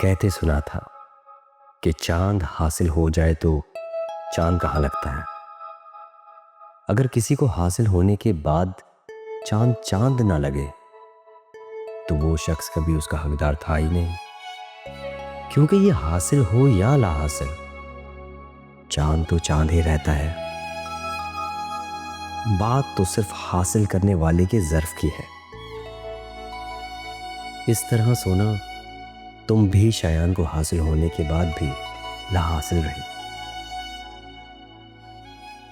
कहते सुना था कि चांद हासिल हो जाए तो चांद कहाँ लगता है। अगर किसी को हासिल होने के बाद चांद चांद ना लगे तो वो शख्स कभी उसका हकदार था ही नहीं, क्योंकि ये हासिल हो या ला हासिल, चांद तो चांद ही रहता है। बात तो सिर्फ हासिल करने वाले के ज़र्फ की है। इस तरह सोना, तुम भी शायान को हासिल होने के बाद भी ला हासिल रही,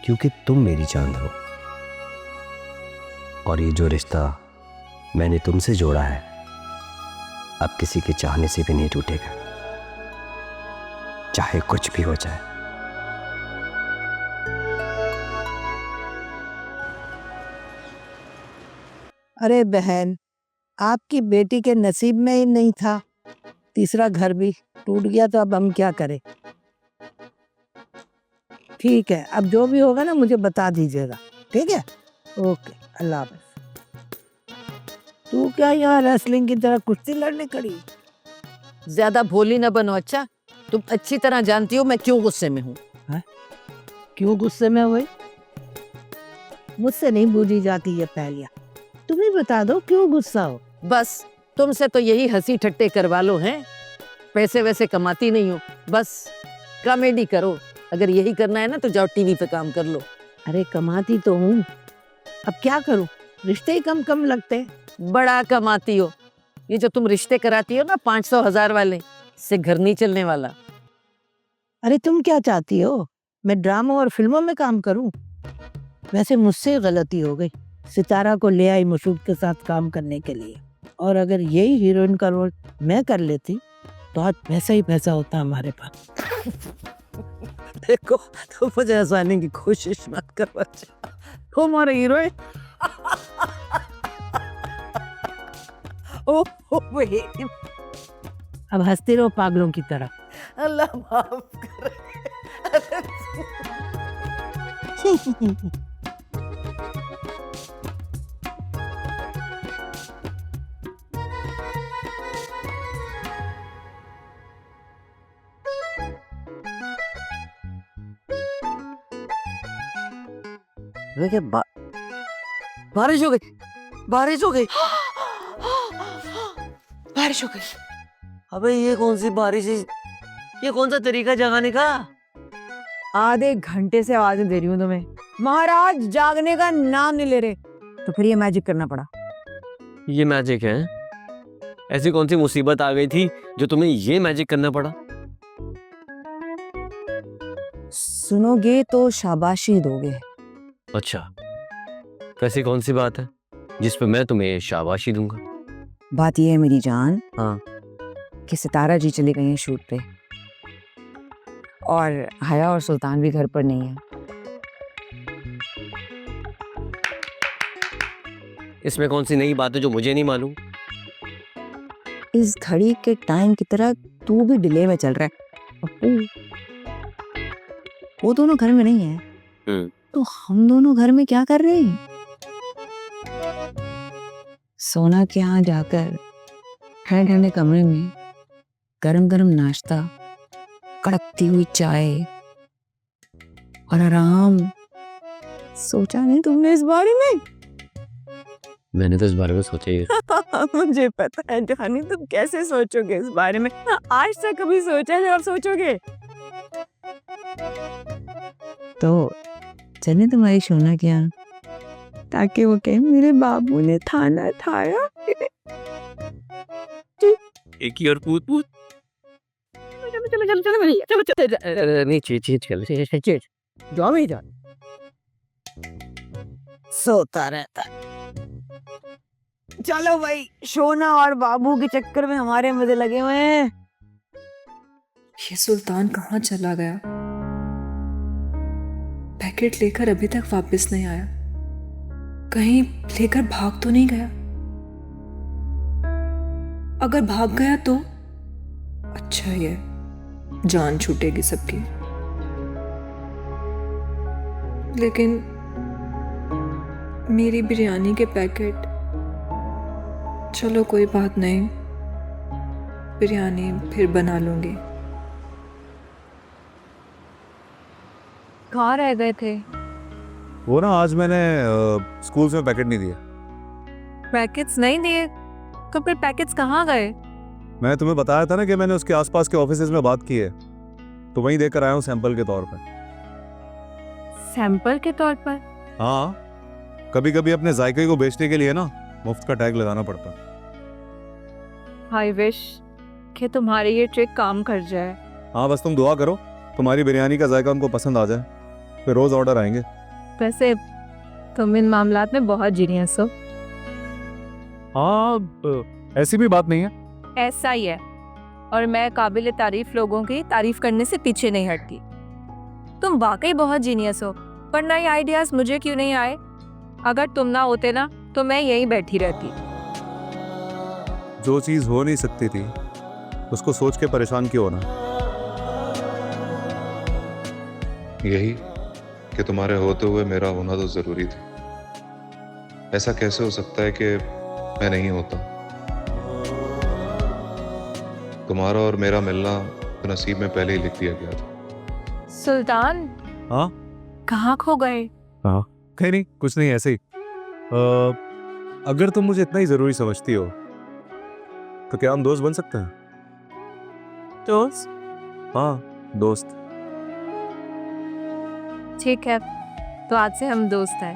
क्योंकि तुम मेरी चांद हो। और ये जो रिश्ता मैंने तुमसे जोड़ा है अब किसी के चाहने से भी नहीं टूटेगा, चाहे कुछ भी हो जाए। अरे बहन, आपकी बेटी के नसीब में ही नहीं था, तीसरा घर भी टूट गया, तो अब हम क्या करें। ठीक है, अब जो भी होगा ना मुझे बता दीजिएगा, ठीक है। ओके, अल्लाह हाफ़िज़। तू क्या यहाँ रेसलिंग की तरह कुश्ती लड़ने खड़ी? ज्यादा भोली न बनो। अच्छा, तुम अच्छी तरह जानती हो मैं क्यों गुस्से में हूँ। क्यों गुस्से में हुई? मुझसे नहीं बूझी जाती ये पहेलियाँ, तुम ही बता दो क्यों गुस्सा हो। बस तुमसे तो यही हंसी ठट्टे करवा लो हैं। पैसे वैसे कमाती नहीं हो, बस कॉमेडी करो। अगर यही करना है ना तो जाओ टीवी पे काम कर लो। अरे कमाती तो हूँ, अब क्या करूँ, रिश्ते ही कम कम लगते। बड़ा कमाती हो। ये जो तुम रिश्ते कराती हो ना 500,000 वाले, इससे घर नहीं चलने वाला। अरे तुम क्या चाहती हो, मैं ड्रामा और फिल्मों में काम करूं? वैसे मुझसे गलती हो गई, सितारा को ले आई मशूक के साथ काम करने के लिए, और अगर यही हीरोइन का रोल मैं कर लेती तो आज पैसा ही पैसा होता हमारे पास। देखो, तुम मुझे हंसाने की कोशिश मत करो। अच्छा, तुम हमारे हीरोइन। अब हंसते रहो पागलों की तरह। अल्लाह माफ करे। बारिश हो गई, बारिश हो गई। बारिश हो गई। अबे ये कौन सी बारिश है? ये कौन सा तरीका जगाने का? आधे घंटे से आवाजें दे रही हूँ तुम्हें, महाराज जागने का नाम नहीं ले रहे, तो फिर ये मैजिक करना पड़ा। ये मैजिक है? ऐसी कौन सी मुसीबत आ गई थी जो तुम्हें ये मैजिक करना पड़ा? सुनोगे तो शाबाशी दोगे। अच्छा, वैसी कौन सी बात है जिस पे मैं तुम्हें शाबाशी दूंगा? बात ये है मेरी जान, हाँ, कि सितारा जी चली गई हैं शूट पे, और हया और सुल्तान भी घर पर नहीं है। इसमें कौन सी नई बात है जो मुझे नहीं मालूम? इस घड़ी के टाइम की तरह तू भी डिले में चल रहा है। पप्पू, वो दोनों घर में नहीं है, तो हम दोनों घर में क्या कर रहे हैं? सोना के यहाँ जाकर ठंडे ठंडे कमरे में गरम गरम नाश्ता, कड़कती हुई चाय और आराम। सोचा नहीं तुमने इस बारे में? मैंने तो इस बारे में सोचा ही है। मुझे पता है जानी, तुम कैसे सोचोगे इस बारे में, आज तक कभी सोचा नहीं और सोचोगे तो चले तुम्हारी सोना के यहाँ, ताकि वो कहे मेरे बाबू ने थाना थाया। एक ही और पूत पूत। नहीं, चीज चल जो भी जा सोता रहता। चलो भाई, सोना और बाबू के चक्कर में हमारे मजे लगे हुए हैं। ये सुल्तान कहाँ चला गया? पैकेट लेकर अभी तक वापस नहीं आया, कहीं लेकर भाग तो नहीं गया? अगर भाग गया तो अच्छा ही है, जान छूटेगी सबकी। लेकिन मेरी बिरयानी के पैकेट, चलो कोई बात नहीं, बिरयानी फिर बना लूँगी। कहाँ रह गए थे? वो ना आज मैंने स्कूल में पैकेट नहीं दिए। पैकेट्स नहीं दिए तो फिर पैकेट्स कहाँ गए? मैंने तुम्हें बताया था ना कि मैंने उसके आसपास के ऑफिसेज में बात की है, तो वहीं देकर आया हूँ सैंपल के तौर पर। सैंपल के तौर पर? हाँ, कभी कभी अपने जायके को बेचने के लिए ना मुफ्त का टैग लगाना पड़ता। आई विश कि तुम्हारी ये ट्रिक काम कर जाए। हाँ, बस तुम दुआ करो तुम्हारी बिरयानी का जायका उनको पसंद आ जाए, फिर रोज ऑर्डर आएंगे। वैसे तुम इन मामलात में बहुत जीनियस हो। हाँ, ऐसी भी बात नहीं है। ऐसा ही है, और मैं काबिल तारीफ लोगों की तारीफ करने से पीछे नहीं हटती। तुम वाकई बहुत जीनियस हो, पर नए आइडियाज मुझे क्यों नहीं आए? अगर तुम ना होते ना तो मैं यहीं बैठी रहती। जो चीज हो नहीं सकती थी उसको सोच के परेशान क्यों होना। यही कि तुम्हारे होते हुए मेरा होना तो जरूरी था। ऐसा कैसे हो सकता है कि मैं नहीं होता? तुम्हारा और मेरा मिलना तो नसीब में पहले ही लिख दिया गया था। सुल्तान, हाँ कहाँ खो गए? कहीं नहीं, कुछ नहीं, ऐसे ही। अगर तुम मुझे इतना ही जरूरी समझती हो तो क्या हम दोस्त बन सकते हैं? दोस्त? हाँ, दोस्त। ठीक है, तो आज से हम दोस्त हैं।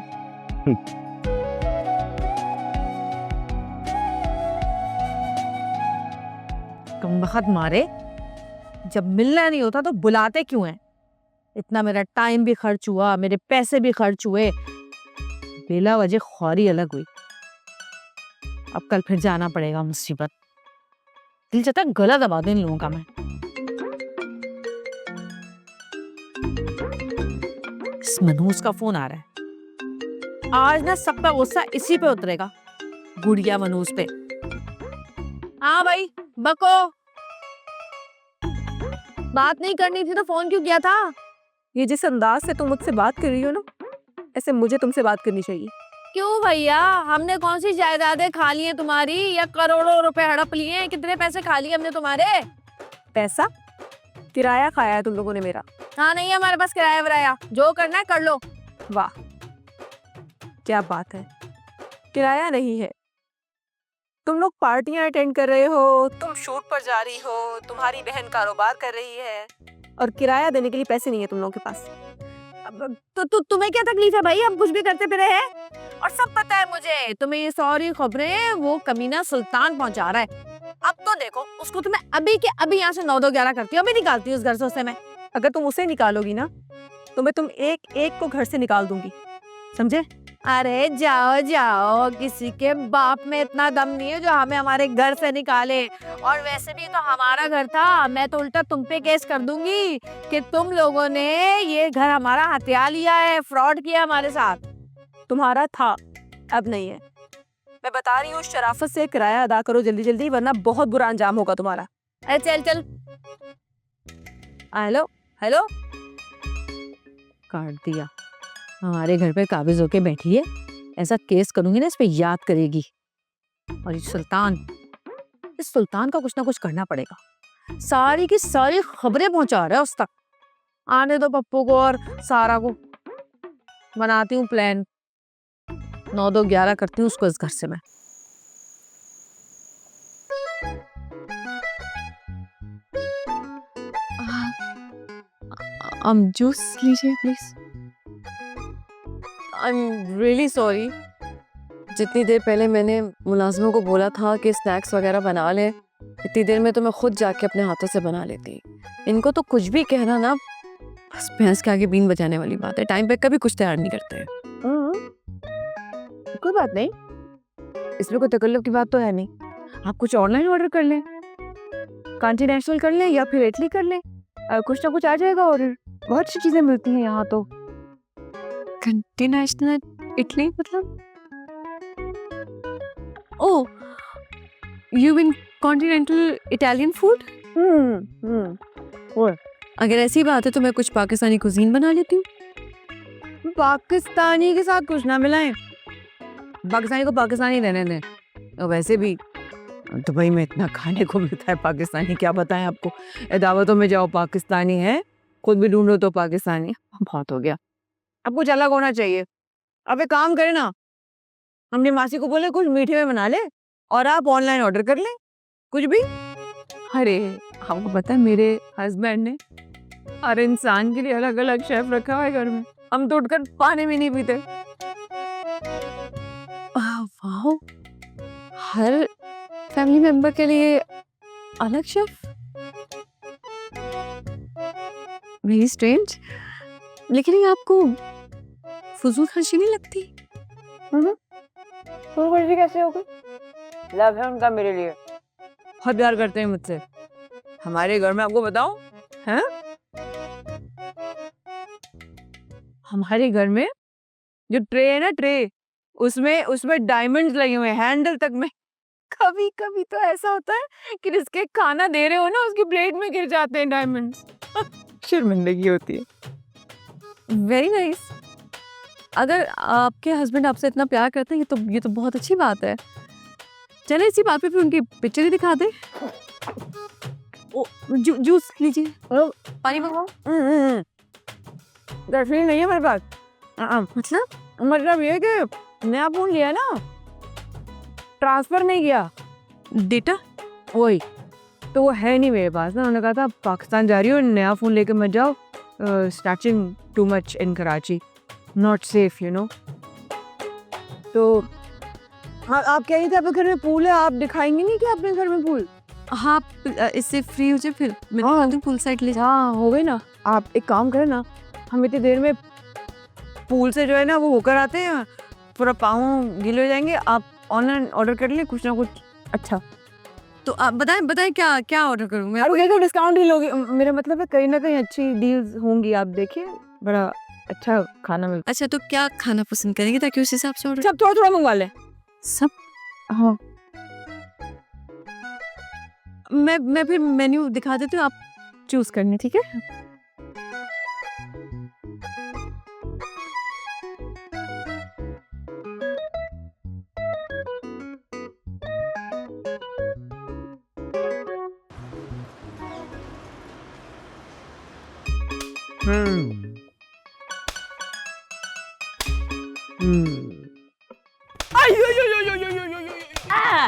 तुम बहुत मारे, जब मिलना नहीं होता तो बुलाते क्यों हैं? इतना मेरा टाइम भी खर्च हुआ, मेरे पैसे भी खर्च हुए, बेला वजह ख्वारी अलग हुई। अब कल फिर जाना पड़ेगा, मुसीबत। दिल चाहता है गला दबा दें इन लोगों का मैं। इस मनहूस का फोन आ रहा है। आज ना सब का गुस्सा इसी पे उतरेगा, गुड़िया मनहूस पे। हाँ भाई बको, बात नहीं करनी थी तो फोन क्यों किया था? ये जिस अंदाज से तुम मुझसे बात कर रही हो ना, ऐसे मुझे तुमसे बात करनी चाहिए। क्यों भैया, हमने कौन सी जायदादें खा ली हैं तुम्हारी, या करोड़ों रुपए हड़प लिए हैं? कितने पैसे खा लिए हमने तुम्हारे? पैसा? किराया खाया है तुम लोगों ने मेरा। हाँ, नहीं है हमारे पास किराया वराया, जो करना है कर लो। वाह, क्या बात है। किराया नहीं है, तुम लोग पार्टियां अटेंड कर रहे हो, तुम शूट पर जा रही हो, तुम्हारी बहन कारोबार कर रही है, और किराया देने के लिए पैसे नहीं है तुम लोगों के पास। अब तो तुम्हें क्या तकलीफ है भाई, हम कुछ भी करते फिरे हैं। और सब पता है मुझे, तुम्हें ये सारी खबरें वो कमीना सुल्तान पहुंचा रहा है। अब तो देखो उसको, तुम्हें अभी के अभी यहाँ से 9-2-11 करती हूँ, अभी निकालती हूँ उस घर से उसे मैं। अगर तुम उसे निकालोगी ना तो मैं तुम एक एक को घर से निकाल दूंगी, समझे? अरे जाओ जाओ, किसी के बाप में इतना दम नहीं है जो हमें हमारे घर से निकाले। और वैसे भी तो हमारा घर था, मैं तो उल्टा तुम पे केस कर दूंगी कि तुम लोगों ने ये घर हमारा हथिया लिया है, फ्रॉड किया हमारे साथ। तुम्हारा था, अब नहीं है। मैं बता रही हूँ, शराफत से किराया अदा करो जल्दी जल्दी, वरना बहुत बुरा अंजाम होगा तुम्हारा। अरे चल चल। हेलो हेलो, काट दिया। हमारे घर पे काबिज होके बैठी है, ऐसा केस करूंगी ना इस पे याद करेगी। और ये सुल्तान, इस सुल्तान का कुछ ना कुछ करना पड़ेगा। सारी की सारी खबरें पहुंचा रहा है उस तक। आने दो पप्पू को और सारा को, बनाती हूँ प्लान। 9-2-11 करती हूँ उसको इस घर से मैं। जूस लीजिए please. I am really sorry. जितनी देर पहले मैंने मुलाजिमों को बोला था कि स्नैक्स वगैरह बना लें, इतनी देर में तो मैं खुद जाके अपने हाथों से बना लेती। इनको तो कुछ भी कहना ना, बस भैंस के आगे बीन बजाने वाली बात है। टाइम पे कभी कुछ तैयार नहीं करते हैं। कोई बात नहीं, इसमें कोई तकल्लुफ की बात तो है नहीं। आप कुछ ऑनलाइन ऑर्डर कर लें, कॉन्टिनेंटल कर लें या फिर इटली कर लें, कुछ ना कुछ आ जाएगा ऑर्डर। बहुत सी चीजें मिलती हैं यहाँ तो। कंटिनेंटल इटली मतलब? Oh, you mean continental Italian food? अगर ऐसी बात है तो मैं कुछ पाकिस्तानी कुजीन बना लेती हूँ। पाकिस्तानी के साथ कुछ ना मिलाएं, पाकिस्तानी को पाकिस्तानी रहने दें। और वैसे भी दुबई में इतना खाने को मिलता है पाकिस्तानी, क्या बताएं आपको। दावतों में जाओ पाकिस्तानी है, खुद भी ढूंढो तो पाकिस्तानी। बहुत हो गया, अब कुछ अलग होना चाहिए। अब एक काम करें ना, हमने मासी को बोले कुछ मीठे में बना ले और आप ऑनलाइन ऑर्डर कर लें कुछ भी। अरे आपको पता है मेरे हस्बैंड ने हर इंसान के लिए अलग अलग शेफ रखा हुआ है घर में, हम तो उठकर पानी भी नहीं पीते। वाह, हर फैमिली मेंबर के लिए अलग शेफ, वेरी स्ट्रेंज। लेकिन ये आपको फजूल खर्ची नहीं लगती? फजूल खर्ची कैसे हो गई? लव है उनका मेरे लिए, बहुत प्यार करते हैं मुझसे। हमारे घर में आपको बताऊं, हैं हमारे घर में जो ट्रे है ना, ट्रे उसमें डायमंड्स लगे हुए हैं हैंडल तक में। कभी कभी तो ऐसा होता है कि जिसके खाना दे रहे हो ना उसकी प्लेट में गिर जाते हैं डायमंड्स। शर्मिंदगी होती है। Very nice. अगर आपके हस्बैंड आपसे इतना प्यार करते हैं ये तो बहुत अच्छी बात है। चले इसी बात पे फिर उनकी पिक्चर ही दिखा दे। जूस लीजिए, पानी मंगाओ। गर्लफ्रेंड नहीं है मेरे पास। मतलब ये कि नया फोन लिया ना, ट्रांसफर नहीं किया डेटा। वही तो वो है नहीं मेरे पास ना। उन्होंने कहा था पाकिस्तान जा रही हो, नया फोन लेके मत जाओ, snatching too much in Karachi, not safe you know. तो हाँ, आप कह रही थे आपके घर में पूल है, आप दिखाएंगे नहीं क्या अपने घर में पूल? हाँ, इससे फ्री हो जाए फिर मैं पूल साइड ले जा। हाँ हो गई ना। आप एक काम करें ना, हम इतनी देर में पूल से जो है ना वो होकर आते हैं, पूरा पाँव गीले हो जाएंगे। आप ऑनलाइन ऑर्डर कर लें कुछ ना कुछ अच्छा। तो आप बताएं क्या क्या ऑर्डर करूँ मैं? यार तो डिस्काउंट ही लोगे, मेरा मतलब है कहीं ना कहीं अच्छी डील्स होंगी। आप देखिए बड़ा अच्छा खाना मिलता अच्छा, तो क्या खाना पसंद करेंगे ताकि उस हिसाब से ऑर्डर। सब थोड़ा थोड़ा मंगवा लें सब। हाँ मैं फिर मेन्यू दिखा देती हूँ, आप चूज करने, ठीक है?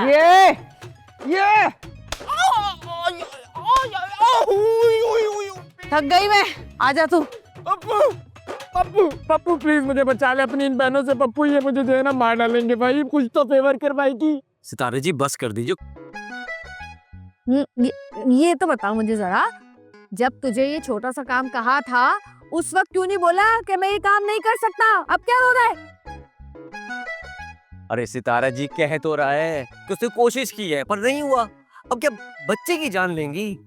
ये थक गई मैं, आजा तू। पप्पू प्लीज मुझे बचा ले अपनी इन बहनों से। पप्पू ये मुझे जो है ना मार डालेंगे भाई, कुछ तो फेवर कर भाई की। सितारे जी बस कर दीजिए। ये तो बताओ मुझे जरा, जब तुझे ये छोटा सा काम कहा था उस वक्त क्यों नहीं बोला कि मैं ये काम नहीं कर सकता? अब क्या हो रहा है? अरे सितारा जी कह तो रहा है कि उसने कोशिश की है पर नहीं हुआ, अब क्या बच्चे की जान लेंगी?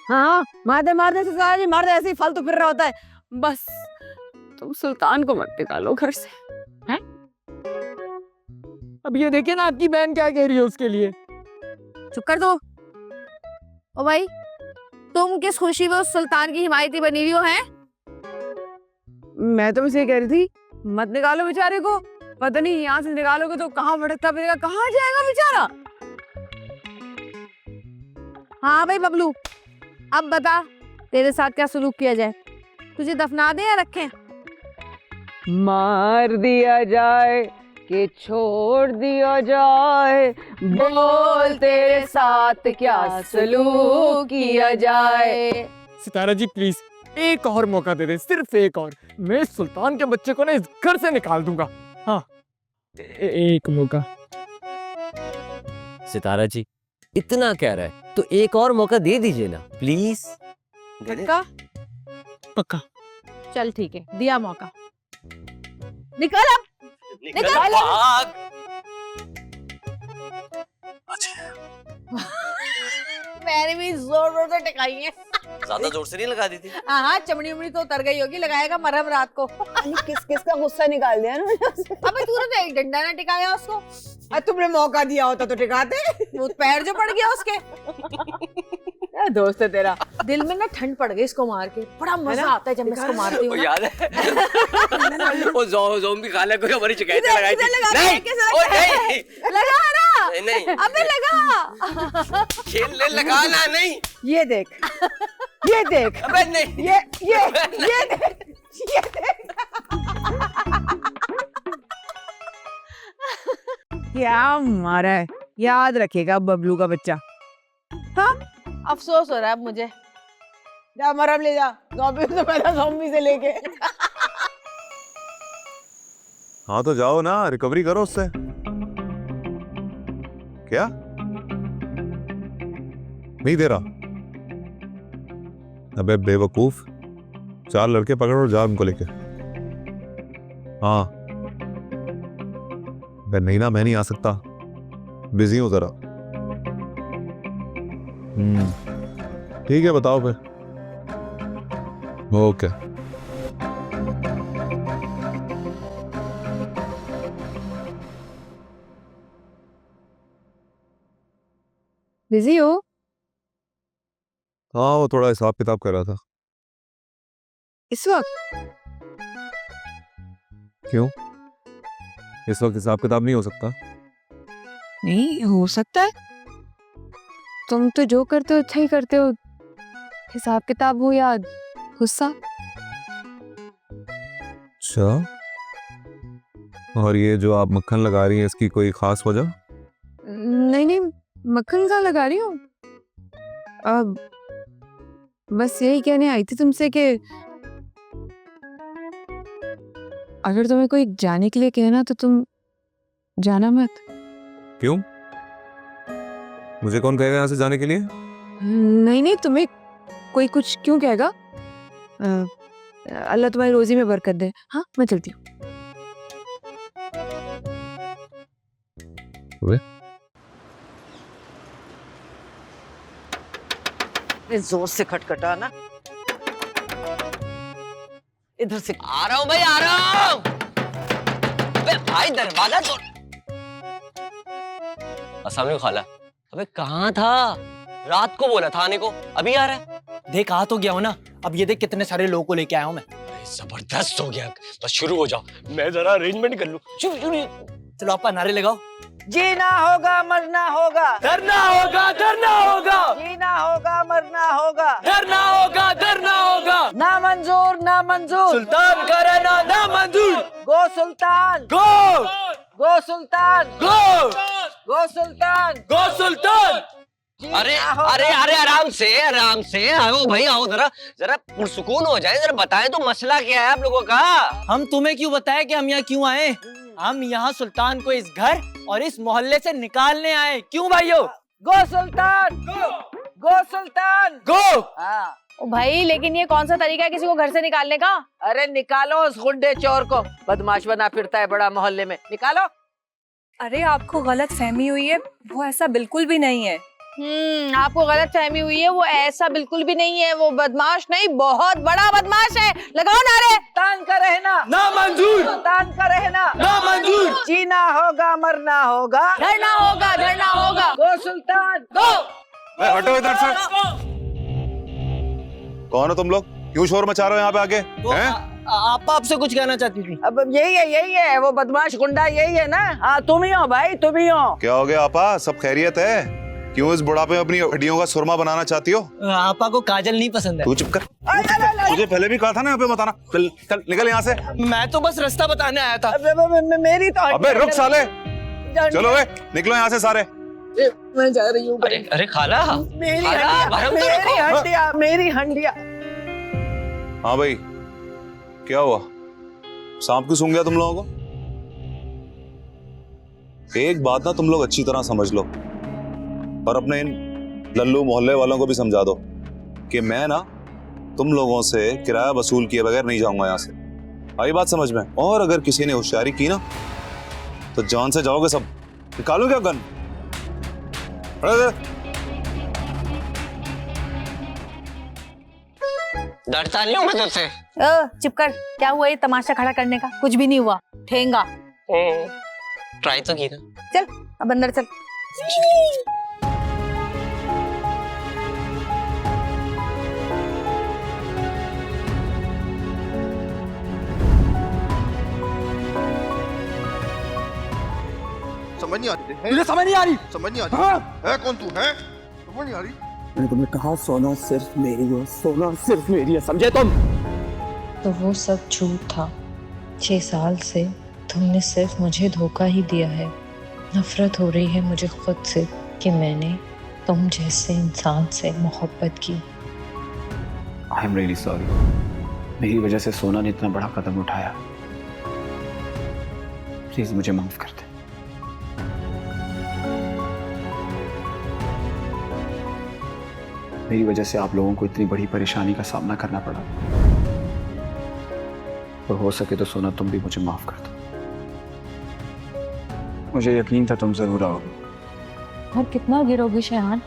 हाँ मार दे सितारा जी, मार दे, ऐसे ही फालतू फिर रहा होता है। बस तुम सुल्तान को मत निकालो घर से, हैं? अब ये देखिए ना आपकी बहन क्या कह रही है उसके लिए। चुप कर दो। ओ भाई, तुम किस खुशी में उस सुल्तान की हिमायती बनी हुई हो हैं? मैं तो इसे कह रही थी मत निकालो बेचारे को, पता नहीं यहाँ से निकालोगे तो कहाँ भटकता फिरेगा, कहाँ जाएगा बेचारा। हाँ भाई बबलू, अब बता तेरे साथ क्या सलूक किया जाए? तुझे दफना दे या रखें? मार दिया जाए कि छोड़ दिया जाए, बोल तेरे साथ क्या सलूक किया जाए। सितारा जी प्लीज एक और मौका दे दे, सिर्फ एक और। मैं सुल्तान के बच्चे को ना इस घर से निकाल दूंगा। हाँ एक मौका। सितारा जी इतना कह रहा है तो एक और मौका दे दीजिए ना प्लीज। पक्का? पक्का। चल ठीक है, दिया मौका। निकल अब, निकल। भाग। मैंने भी जोर जोर से टिकाई है। ज्यादा जोर से नहीं लगा दी थी। हाँ, चमड़ी उमड़ी तो उतर गई होगी, लगाएगा मरहम रात को। किस का गुस्सा निकाल दिया ना। अबे तूने तो एक डंडा ना टिकाया उसको। तुमने मौका दिया होता तो टिकाते। वो पैर जो पड़ गया उसके। दोस्त है तेरा। दिल में ना ठंड पड़ गई इसको मार के, बड़ा मजा आता है जब मैं इसको मारती हूँ। याद है वो ज़ोंबी खाला को हमारी शिकायतें लगाई थी। नहीं लगा रहा। नहीं अबे लगा। खेल ले लगा ना। नहीं ये देख, ये देख, अबे नहीं ये देख, ये देख। क्या मारा है, याद रखेगा बबलू का बच्चा। हाँ, अफसोस हो रहा है अब मुझे। जा मरम ले जा, ज़ॉम्बी से पहले ज़ॉम्बी से लेके। हाँ तो जाओ ना, रिकवरी करो उससे। क्या नहीं दे रहा? अबे बेवकूफ, 4 लड़के पकड़ो और जा उनको लेके। हाँ नहीं ना, मैं नहीं आ सकता, बिजी हूं जरा। ठीक है, बताओ फिर। ओके। बिजी हो? हाँ, वो थोड़ा हिसाब किताब कर रहा था। इस वक्त? क्यों? इस वक्त हिसाब किताब नहीं हो सकता? नहीं हो सकता है। तुम तो जो करते हो अच्छा ही करते हो, हिसाब किताब हो या गुस्सा। अच्छा, और ये जो आप मक्खन लगा रही हैं, इसकी कोई खास वजह? नहीं, मक्खन कहाँ लगा रही हूँ। अब बस यही कहने आई थी तुमसे कि अगर तुम्हें कोई जाने के लिए कहना तो तुम जाना मत। क्यों? मुझे कौन कहेगा यहाँ से जाने के लिए? नहीं, तुम्हें कोई कुछ क्यों कहेगा। अल्लाह तुम्हारी रोजी में बरकत दे। हाँ, मैं चलती हूँ। जोर से खटखटा ना, इधर से। आ रहा हूँ भाई, आ रहा हूँ। अबे भाई दरवाजा तोड़। अस्सलाम वालेकुम खाला। अबे कहाँ था? रात को बोला था आने को, अभी आ रहा है। देख आ तो गया हूँ ना, अब ये देख कितने सारे लोगों को लेके आया हूँ मैं। जबरदस्त हो गया, बस शुरू हो जाओ, मैं जरा अरेंजमेंट कर लूं। चलो आपा नारे लगाओ। जीना होगा मरना होगा, डरना होगा डरना होगा, जीना होगा मरना होगा, डरना होगा डरना होगा, ना मंजूर ना मंजूर, सुल्तान का रहना ना मंजूर। गो सुल्तान, गो गो सुल्तान, गो गो सुल्तान, गो सुल्तान। अरे अरे अरे आराम से आओ भाई, आओ जरा जरा पुरसुकून हो जाए, जरा बताएं तो मसला क्या है आप लोगों का। हम तुम्हें क्यों बताएं कि हम यहाँ क्यों आए? हम यहाँ सुल्तान को इस घर और इस मोहल्ले से निकालने आए। क्यों भाइयों? गो सुल्तान, गो सुल्तान, गो। हाँ। ओ भाई, लेकिन ये कौन सा तरीका है किसी को घर से निकालने का? अरे निकालो उस गुंडे चोर को, बदमाश बना फिरता है बड़ा मोहल्ले में, निकालो। अरे आपको गलत फहमी हुई है, वो ऐसा बिल्कुल भी नहीं है। आपको गलत फहमी हुई है, वो ऐसा बिल्कुल भी नहीं है। वो बदमाश नहीं, बहुत बड़ा बदमाश है। लगाओ नारे। सुल्तान का रहना ना मंजूर, सुल्तान का रहना ना मंजूर, जीना होगा मरना होगा, धरना होगा धरना होगा। गो सुल्तान, गो। हटो इधर से। कौन हो तुम लोग? क्यों शोर मचा रहे हो यहाँ पे आके? आपा आपसे कुछ कहना चाहती थी। अब यही है वो बदमाश गुंडा, यही है ना। हाँ तुम ही हो भाई, तुम ही हो। क्या हो गया आपा? सब खैरियत है? क्यों इस बुढ़ापे में अपनी हड्डियों का सुरमा बनाना चाहती हो? आपा को काजल नहीं पसंद है। तू चुप कर। तुझे पहले भी कहा था ना यहाँ पे बताना। चल निकल यहाँ से। मैं तो बस रास्ता बताने आया था। मेरी तो अबे रुक साले, चलो वे निकलो यहाँ से सारे। मैं जा रही हूँ। अरे खाला, मेरी खाला, मेरी हंडिया। हाँ भाई, क्या हुआ? सांप क्यों सूंघ गया तुम लोगों को? एक बात ना तुम लोग अच्छी तरह समझ लो, और अपने इन लल्लू मोहल्ले वालों को भी समझा दो कि मैं ना तुम लोगों से किराया वसूल किए बगैर नहीं जाऊंगा यहाँ से। आई बात समझ में? और अगर किसी ने होशियारी की ना तो जान से जाओगे सब। निकालो क्या गन? डरता नहीं हूँ मैं तुझसे। चुप कर। क्या हुआ ये तमाशा खड़ा करने का? कुछ भी नहीं हुआ। ठेंगा। ट्राई तो की ना। चल अब अंदर चल। समझ नहीं आ रही तुझे समझ नहीं आ रही? समझ नहीं आ हाँ? रही है कौन तू है? समझ नहीं आ रही। मैंने तुम्हें कहा सोना सिर्फ मेरी है, सोना सिर्फ मेरी है, समझे तुम? तो वो सब झूठ था। 6 साल से तुमने सिर्फ मुझे धोखा ही दिया है। नफरत हो रही है मुझे खुद से कि मैंने तुम जैसे इंसान से मोहब्बत की। I am really sorry. मेरी वजह से सोना ने इतना बड़ा कदम उठाया। प्लीज मुझे माफ कर दे। मेरी वजह से आप लोगों को इतनी बड़ी परेशानी का सामना करना पड़ा, और हो सके तो सोना तुम भी मुझे माफ कर दो। मुझे यकीन था तुम जरूर आओगे। और कितना गिरोगी शयान,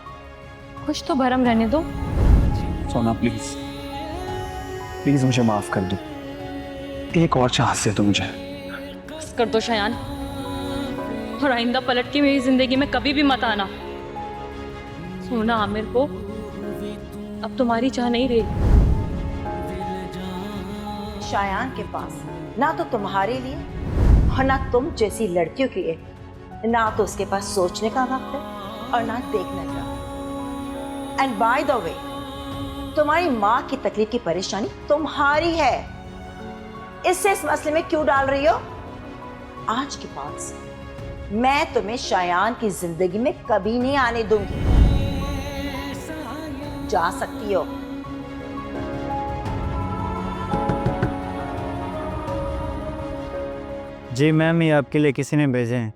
कुछ तो भरम रहने दो। सोना प्लीज प्लीज मुझे माफ कर दो। एक और चांस दे दो मुझे। बस कर दो शयान, और आइंदा पलट के मेरी जिंदगी में कभी भी मत आना। सोना आमिर को अब तुम्हारी चाह नहीं रही। शायान के पास ना तो तुम्हारे लिए और ना तुम जैसी लड़कियों के लिए, ना तो उसके पास सोचने का वक्त है और ना देखने का। एंड बाय द वे, तुम्हारी माँ की तकलीफ की परेशानी तुम्हारी है, इससे इस मसले में क्यों डाल रही हो? आज के बाद से मैं तुम्हें शायान की जिंदगी में कभी नहीं आने दूंगी। जा सकती हो। जी मैम, ये आपके लिए किसी ने भेजे हैं।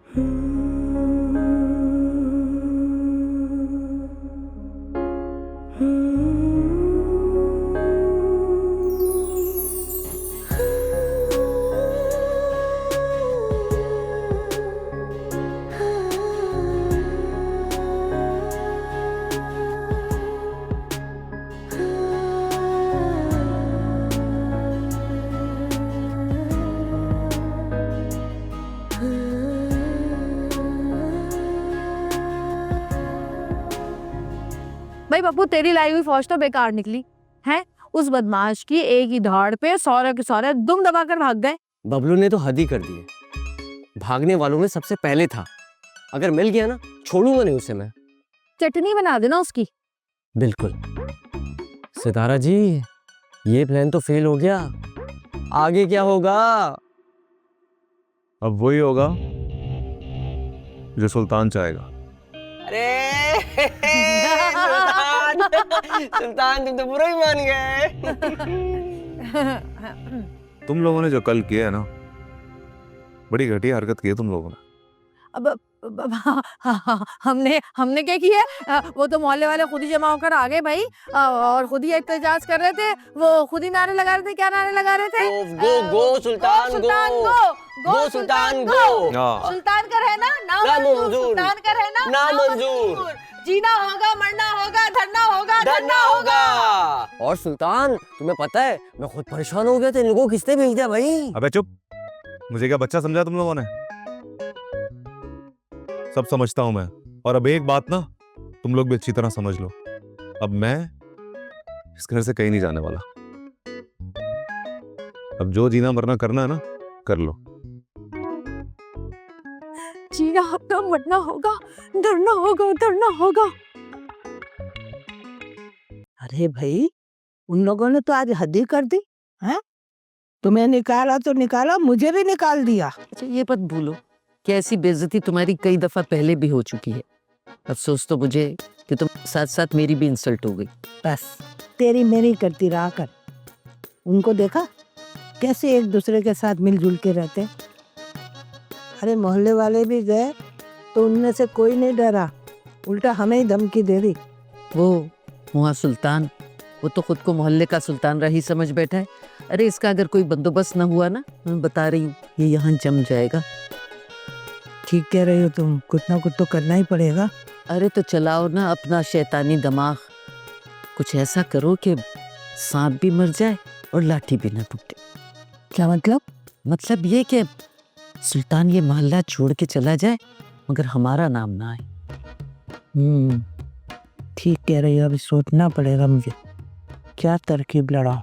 भाई पप्पू, तेरी लाई हुई फौज तो बेकार निकली है। उस बदमाश की एक ही धाड़ पे सौरा के सौरे दुम दबाकर भाग गए। बबलू ने तो हद ही कर दी है। भागने वालों में सबसे पहले था। अगर मिल गया ना, छोड़ूंगा नहीं उसे मैं। चटनी बना देना उसकी। बिल्कुल। सितारा जी, ये प्लान तो फेल हो गया। आगे क्या होगा? अब वही होगा जो सुल्तान चाहेगा। अरे सुल्तान तुम तो बुरा ही मान गए। तुम लोगों ने जो कल किया है ना, बड़ी घटिया हरकत की है तुम लोगों ने। हमने क्या किया? वो तो मोहल्ले वाले खुद ही जमा होकर आ गए भाई, और खुद ही एहतजाज कर रहे थे। वो खुद ही नारे लगा रहे थे। क्या नारे लगा रहे थे? गो गो सुल्तान गो, गो सुल्तान गो। सुल्तान का रहना ना मंजूर, सुल्तान का रहना ना मंजूर। जीना होगा, मरना होगा, धरना होगा, धरना होगा। और सुल्तान, तुम्हें पता है मैं खुद परेशान हो गया था। इन लोगों को किसने भेज दिया भाई? अबे चुप, मुझे क्या बच्चा समझा तुम लोगों ने? सब समझता हूं मैं। और अब एक बात ना, तुम लोग भी अच्छी तरह समझ लो, अब मैं इस घर से कहीं नहीं जाने वाला। अब जो जीना मरना करना है ना, कर लो। जीना अपना मरना होगा, डरना होगा, डरना होगा। अरे भाई, उन लोगों ने तो आज हद ही कर दी है। तुम्हें निकाला तो निकाला, मुझे भी निकाल दिया। अच्छा, ये मत भूलो कि ऐसी बेइज्जती तुम्हारी कई दफा पहले भी हो चुकी है। अफसोस तो मुझे कि तुम साथ साथ मेरी भी इंसल्ट हो गई। बस तेरी मेरी करती रहा कर। उनको देखा कैसे एक दूसरे के साथ मिलजुल के रहते। अरे मोहल्ले वाले भी गए तो उनमें से कोई नहीं डरा, उल्टा हमें ही धमकी दे दी। वो वहाँ सुल्तान, वो तो खुद को मोहल्ले का सुल्तान रही समझ बैठा है। अरे इसका अगर कोई बंदोबस्त न हुआ ना, मैं बता रही हूँ ये यहाँ जम जाएगा। ठीक कह रही हो तुम, कुछ ना कुछ तो करना ही पड़ेगा। अरे तो चलाओ ना अपना शैतानी दिमाग, कुछ ऐसा करो कि सांप भी मर जाए और लाठी भी ना टूटे। क्या मतलब? मतलब ये कि सुल्तान ये मोहल्ला छोड़ के चला जाए मगर हमारा नाम ना आए। ठीक कह रही हो, अभी सोचना पड़ेगा मुझे क्या तरकीब लड़ाऊं।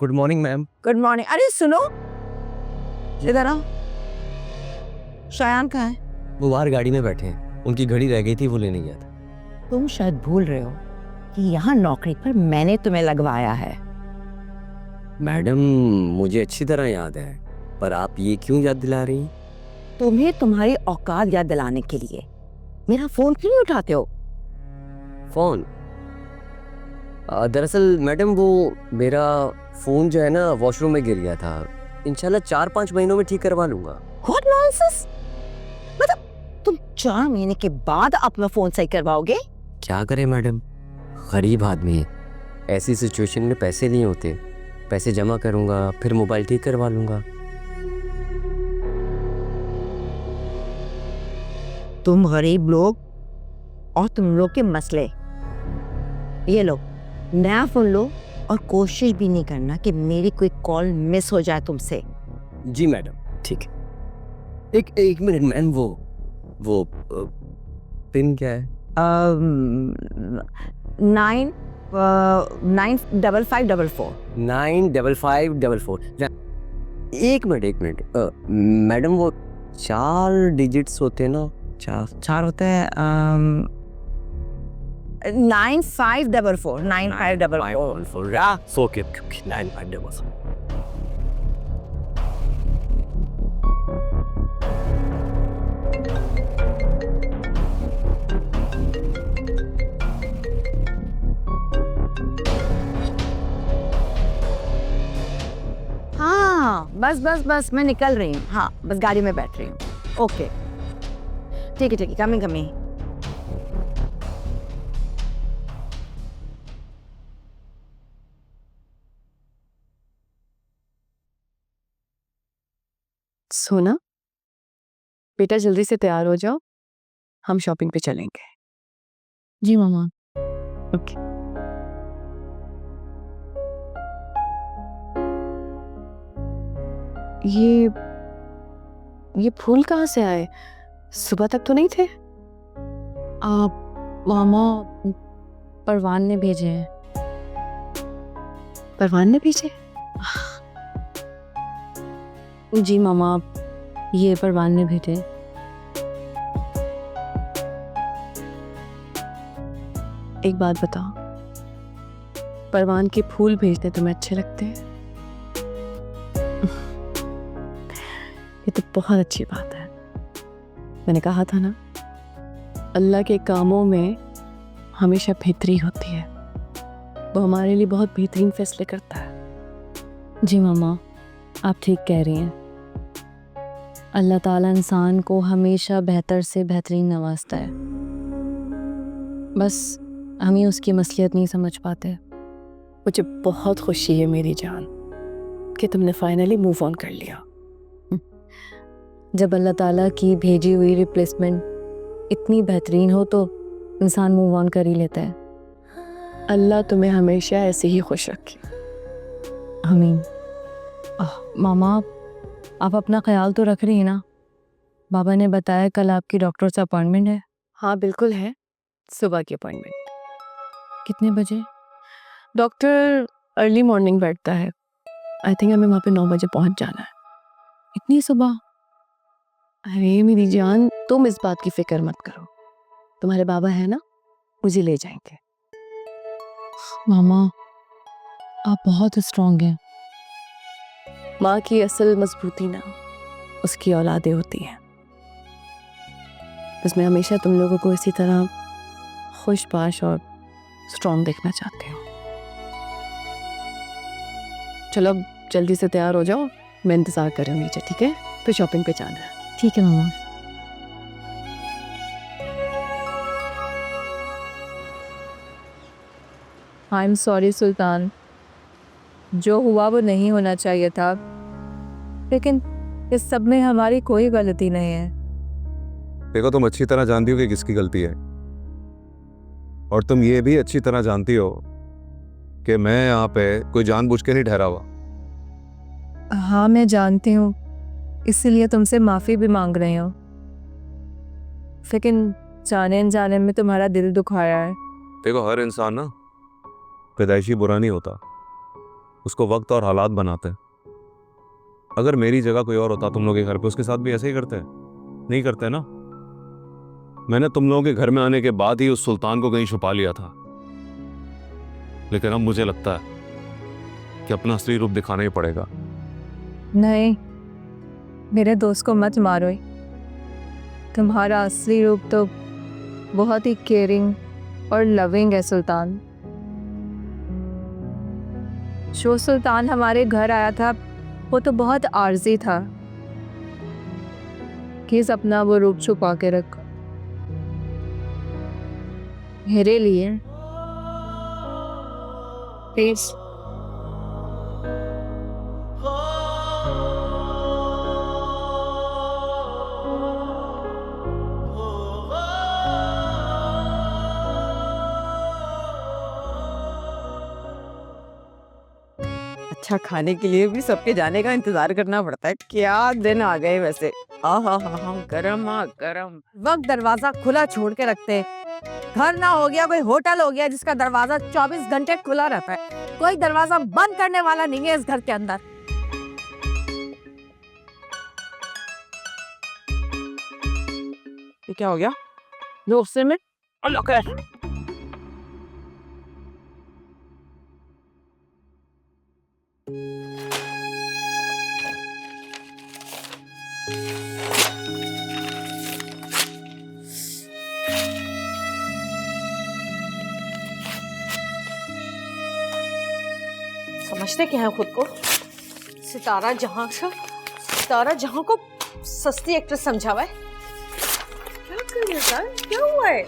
Good morning ma'am. Good morning. अरे सुनो, इधर आओ। शायान कहाँ है? वो बाहर गाड़ी में बैठे हैं, उनकी घड़ी रह गई थी, वो लेने गया था। तुम शायद भूल रहे हो कि यहाँ नौकरी पर मैंने तुम्हें लगवाया है। मैडम मुझे अच्छी तरह याद है, पर आप ये क्यों याद दिला रही हैं? तुम्हें तुम्हारी औकात याद दिलाने के लिए। मेरा फोन क्यों नहीं उठाते हो? फोन? दरअसल मैडम वो मेरा फोन जो है ना वॉशरूम में गिर गया था। इंशाल्लाह 4-5 महीनों में ठीक करवा लूंगा। What nonsense? मतलब तुम 4 महीने के बाद अपना फोन सही करवाओगे? क्या करें मैडम, गरीब आदमी है, ऐसी सिचुएशन में पैसे नहीं होते। पैसे जमा करूंगा फिर मोबाइल ठीक करवा लूंगा। तुम गरीब लोग और तुम लोग के मसले। ये लो नया फोन लो और कोशिश भी नहीं करना कि मेरी कोई कॉल मिस हो जाए तुमसे। जी मैडम, ठीक है। एक मिनट मैम, वो पिन क्या है? 95544। 95544। एक मिनट मैडम वो 4 डिजिट्स होते हैं ना? चार होते हैं। 9544। 9544। ओके 9544। हाँ बस मैं निकल रही हूँ। हाँ बस गाड़ी में बैठ रही हूँ। ओके ठीक है कमिंग। सोना बेटा जल्दी से तैयार हो जाओ, हम शॉपिंग पे चलेंगे। जी मामा। ओके। ये फूल कहाँ से आए? सुबह तक तो नहीं थे। आप मामा परवान ने भेजे हैं। परवान ने भेजे? जी मामा, ये परवान ने भेजे। एक बात बताओ, परवान के फूल भेजने तुम्हें अच्छे लगते हैं? ये तो बहुत अच्छी बात है। मैंने कहा था ना, अल्लाह के कामों में हमेशा बेहतरी होती है। वो हमारे लिए बहुत बेहतरीन फैसले करता है। जी मामा, आप ठीक कह रही हैं। अल्लाह ताला इंसान को हमेशा बेहतर से बेहतरीन नवाजता है, बस हम ही उसकी मसलियत नहीं समझ पाते। मुझे बहुत खुशी है मेरी जान कि तुमने फाइनली मूव ऑन कर लिया। जब अल्लाह ताला की भेजी हुई रिप्लेसमेंट इतनी बेहतरीन हो तो इंसान मूव ऑन कर ही लेता है। अल्लाह तुम्हें हमेशा ऐसे ही खुश रखे। आमीन। मामा, आप अपना ख्याल तो रख रही हैं ना? बाबा ने बताया कल आपकी डॉक्टर से अपॉइंटमेंट है। हाँ बिल्कुल है, सुबह की अपॉइंटमेंट। कितने बजे? डॉक्टर अर्ली मॉर्निंग बैठता है। आई थिंक हमें वहाँ पे 9 बजे पहुँच जाना है। इतनी सुबह? अरे मेरी जान, तुम इस बात की फिक्र मत करो, तुम्हारे बाबा है ना, मुझे ले जाएंगे। मामा, आप बहुत स्ट्रांग हैं। माँ की असल मजबूती ना उसकी औलादें होती हैं। बस मैं हमेशा तुम लोगों को इसी तरह खुशबाश और स्ट्रांग देखना चाहती हूँ। चलो अब जल्दी से तैयार हो जाओ, मैं इंतज़ार कर रही हूँ नीचे, ठीक है? फिर शॉपिंग पे जाना है। ठीक है मामा। आई एम सॉरी सुल्तान, जो हुआ वो नहीं होना चाहिए था, लेकिन इस सब में हमारी कोई गलती नहीं है। देखो, तुम अच्छी तरह जानती हो कि किसकी गलती है, और तुम ये भी अच्छी तरह जानती हो कि मैं यहाँ पे कोई जानबूझ के नहीं ठहरा हुआ। हाँ मैं जानती हूँ, इसीलिए तुमसे माफ़ी भी मांग रही हूँ, लेकिन जाने अनजाने में तुम्हारा दिल दुखाया है। देखो, हर इंसान ना पैदाइशी बुरा नहीं होता, उसको वक्त और हालात बनाते हैं। अगर मेरी जगह कोई और होता तुम लोग के घर पे, उसके साथ भी ऐसे ही करते हैं? नहीं करते ना। मैंने तुम लोगों के घर में आने के बाद ही उस सुल्तान को कहीं छुपा लिया था, लेकिन अब मुझे लगता है कि अपना असली रूप दिखाना ही पड़ेगा। नहीं, मेरे दोस्त को मत मारो ही। तुम्हारा असली रूप तो बहुत ही केयरिंग और लविंग है सुल्तान। जो सुल्तान हमारे घर आया था वो तो बहुत आर्जी था। किस अपना वो रूप छुपा के रखो मेरे लिए प्लीज। अच्छा खाने के लिए भी सबके जाने का इंतजार करना पड़ता है। क्या दिन आ गए वैसे। हाँ, गरम गरम। वक्त दरवाजा खुला छोड़ के रखते हैं। घर ना हो गया कोई होटल हो गया जिसका दरवाजा 24 घंटे खुला रहता है। कोई दरवाजा बंद करने वाला नहीं है इस घर के अंदर। ये क्या हो गया? दोस्ते में अल्लाह खैर। समझते क्या है खुद को? सितारा जहां को सस्ती एक्ट्रेस समझा हुआ है। क्या कर रहे हो? क्या हुआ है?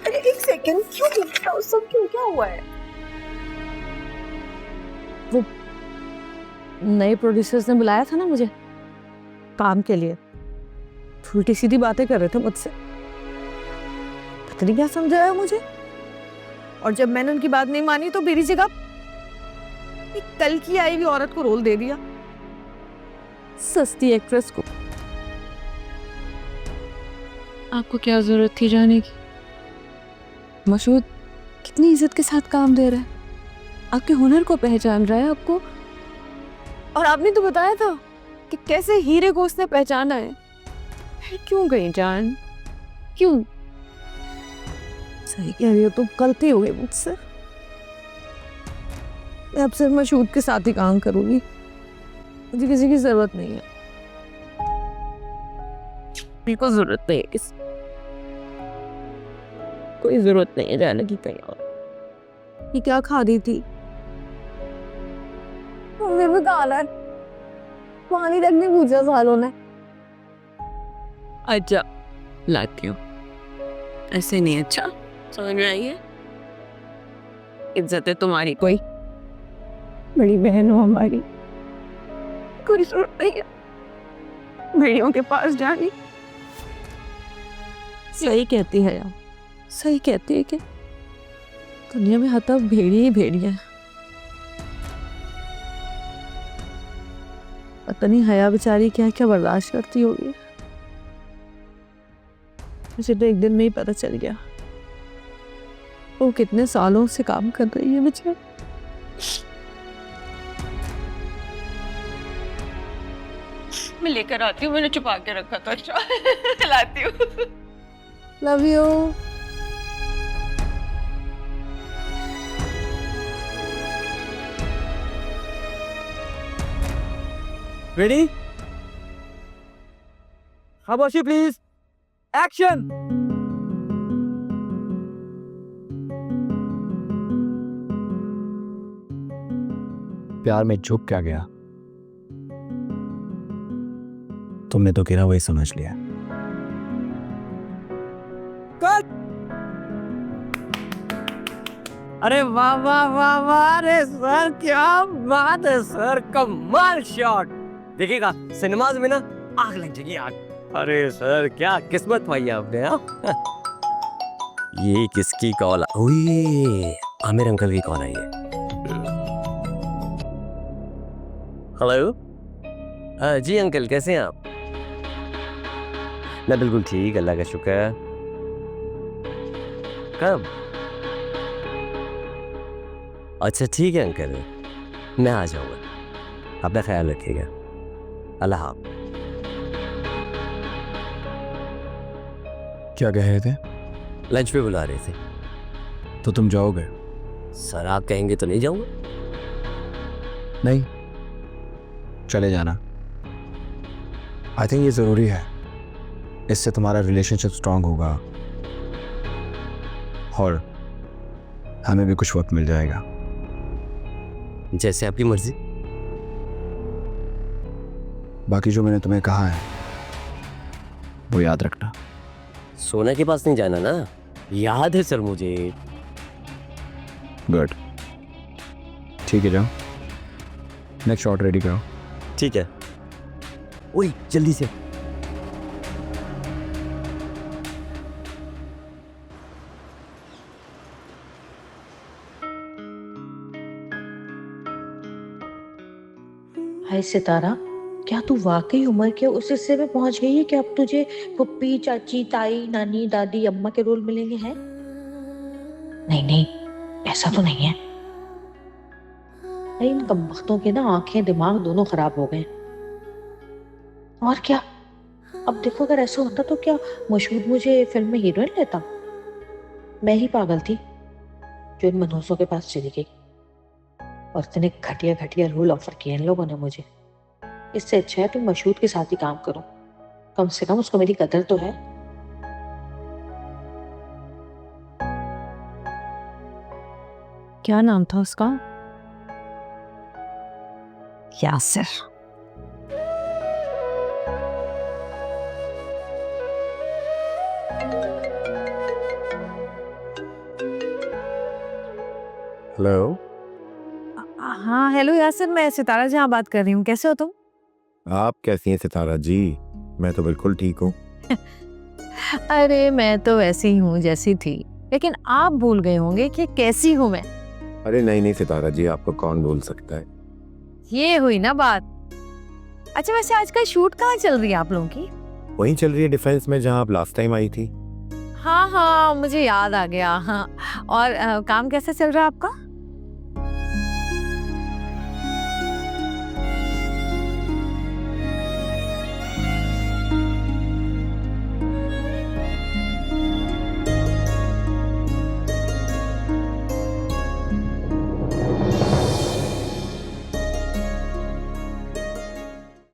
अरे एक सेकंड, क्यों सब क्या हुआ है? वो नए प्रोड्यूसर्स ने बुलाया था ना मुझे काम के लिए। उल्टी सीधी बातें कर रहे थे मुझसे, पता नहीं क्या समझाया मुझे। और जब मैंने उनकी बात नहीं मानी तो मेरी जगह एक कल की आई हुई औरत को रोल दे दिया, सस्ती एक्ट्रेस को। आपको क्या जरूरत थी जाने की? मशहूद कितनी इज्जत के साथ काम दे रहा है, आपके हुनर को पहचान रहा है आपको। और आपने तो बताया था कि कैसे हीरे को उसने पहचाना है। फिर क्यों गई जान? क्यों? सही कह रही हो, तुम गलती हो गई मुझसे। मैं अब सिर्फ मशहूद के साथ ही काम करूंगी, मुझे किसी की जरूरत नहीं है। बिल्कुल जरूरत नहीं है किसी, कोई जरूरत नहीं है जाने की कहीं और। ये क्या खा रही थी? मेरे में काला है, पानी तक नहीं पूछा सालों ने। अच्छा लाती हूँ, ऐसे नहीं अच्छा, समझ में आई है? इज्जत है तुम्हारी, कोई बड़ी बहन हो हमारी, कोई जरूरत नहीं है भेड़ियों के पास जाने। सही कहती है यार, सही कहती है कि दुनिया में हर तरफ भेड़िया ही भेड़िया है। पता नहीं हया बेचारी क्या क्या बर्दाश्त करती होगी। मुझे तो एक दिन में ही पता चल गया वो कितने सालों से काम कर रही है बेचारी। मैं लेकर आती हूँ, मैंने छुपा के रखा था। लाती हूँ। Love you. रेडी? खामोशी प्लीज, एक्शन। प्यार में झुक क्या गया, तुमने तो गिरा वही समझ लिया। अरे वाह वाह वाह वाह, अरे सर क्या बात है सर, कमाल शॉट। देखिएगा सिनेमाज में ना आग लग जाएगी आग। अरे सर क्या किस्मत पाई आपने। ये किसकी कॉल? ओए आमिर अंकल की कॉल आई है। हेलो जी अंकल, कैसे हैं आप? मैं बिल्कुल ठीक, अल्लाह का शुक्र है। कब? अच्छा ठीक है अंकल, मैं आ जाऊंगा। अपना ख्याल रखिएगा। अल्लाह हाफ़िज़। क्या कह रहे थे? लंच पे बुला रहे थे। तो तुम जाओगे? सर आप कहेंगे तो नहीं जाऊंगा। नहीं, चले जाना। आई थिंक ये ज़रूरी है, इससे तुम्हारा रिलेशनशिप स्ट्रांग होगा और हमें भी कुछ वक्त मिल जाएगा। जैसे आपकी मर्जी। बाकी जो मैंने तुम्हें कहा है वो याद रखना। सोना के पास नहीं जाना ना? याद है सर मुझे। गुड, ठीक है, जाओ नेक्स्ट शॉट रेडी करो। ठीक है। ओए जल्दी से। हाय सितारा, क्या तू वाकई उम्र के उस हिस्से में पहुंच गई है कि अब तुझे पुप्पी, चाची, ताई, नानी, दादी, अम्मा के रोल मिलेंगे हैं? नहीं नहीं, ऐसा तो नहीं है। अरे इन कमबख्तों के ना आंखें दिमाग दोनों खराब हो गए। और क्या, अब देखो अगर ऐसा होता तो क्या मशहूर मुझे फिल्म में हीरोइन लेता? मैं ही पागल थी जो इन मनहूसों के पास चली गई और इतने घटिया घटिया रोल ऑफर किए इन लोगों ने मुझे। इससे अच्छा है तुम मशहूर के साथ ही काम करो, कम से कम उसको मेरी कदर तो है। क्या नाम था उसका? यासिर। हेलो। हाँ हेलो यासिर, मैं सितारा जहाँ बात कर रही हूँ। कैसे हो तुम? आप कैसी हैं सितारा जी? मैं तो बिल्कुल ठीक हूँ। अरे मैं तो वैसी ही हूँ जैसी थी, लेकिन आप भूल गए होंगे कि कैसी हूँ मैं। अरे नहीं नहीं सितारा जी, आपको कौन भूल सकता है। ये हुई ना बात। अच्छा वैसे आजकल शूट कहाँ चल रही है आप लोगों की? वहीं चल रही है डिफेंस में जहाँ आप लास्ट टाइम आई थी। हाँ हाँ मुझे याद आ गया। हाँ और काम कैसा चल रहा है आपका?